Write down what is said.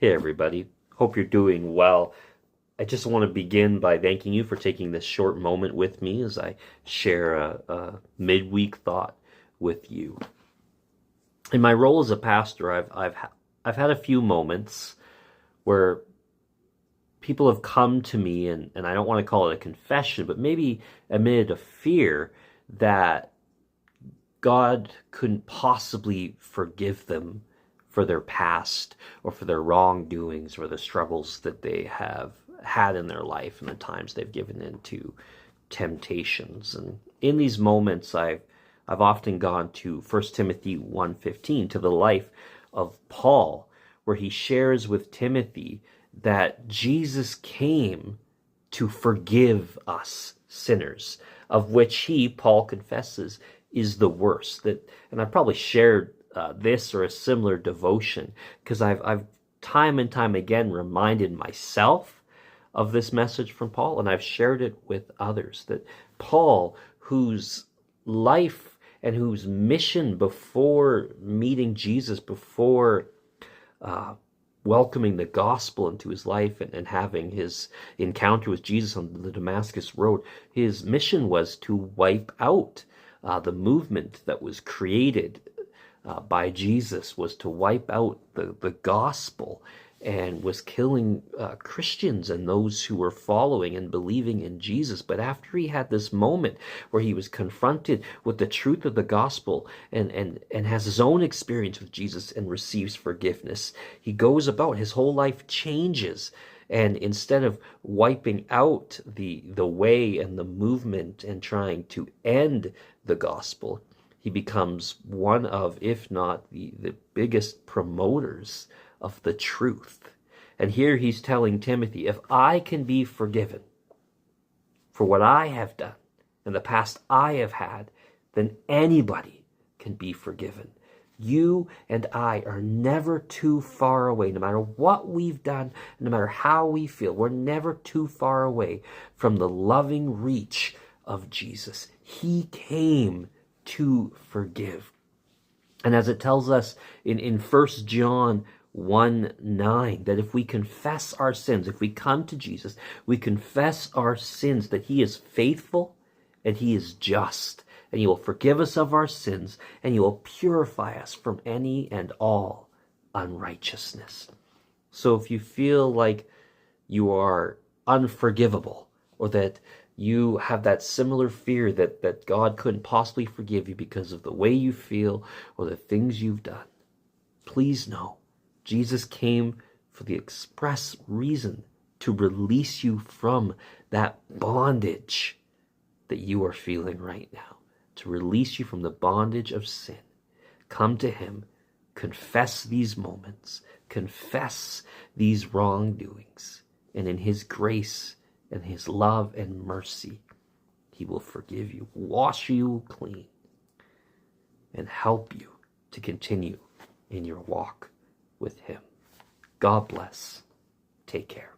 Hey everybody, hope you're doing well. I just want to begin by thanking you for taking this short moment with me as I share a midweek thought with you. In my role as a pastor, I've had a few moments where people have come to me, and I don't want to call it a confession, but maybe a minute of fear that God couldn't possibly forgive them for their past or for their wrongdoings or the struggles that they have had in their life and the times they've given in to temptations. And in these moments, I've often gone to 1 Timothy 1:15, to the life of Paul, where he shares with Timothy that Jesus came to forgive us sinners, of which he, Paul, confesses is the worst. And I've probably shared this or a similar devotion because I've time and time again reminded myself of this message from Paul, and I've shared it with others, that Paul, whose life and whose mission before meeting Jesus, before welcoming the gospel into his life and having his encounter with Jesus on the Damascus Road, his mission was to wipe out the movement that was created by Jesus, was to wipe out the gospel, and was killing Christians and those who were following and believing in Jesus. But after he had this moment where he was confronted with the truth of the gospel and has his own experience with Jesus and receives forgiveness, he goes about, his whole life changes. And instead of wiping out the way and the movement and trying to end the gospel, he becomes one of, if not the biggest promoters of the truth. And here he's telling Timothy, if I can be forgiven for what I have done and the past I have had, then anybody can be forgiven. You and I are never too far away, no matter what we've done, no matter how we feel. We're never too far away from the loving reach of Jesus. He came to forgive. And as it tells us in 1 John 1:9, that if we confess our sins, if we come to Jesus, we confess our sins, that he is faithful and he is just, and he will forgive us of our sins, and he will purify us from any and all unrighteousness. So if you feel like you are unforgivable, or that you have that similar fear that God couldn't possibly forgive you because of the way you feel or the things you've done, please know Jesus came for the express reason to release you from that bondage that you are feeling right now, to release you from the bondage of sin. Come to him, confess these moments, confess these wrongdoings, and in his grace and his love and mercy, he will forgive you, wash you clean, and help you to continue in your walk with him. God bless. Take care.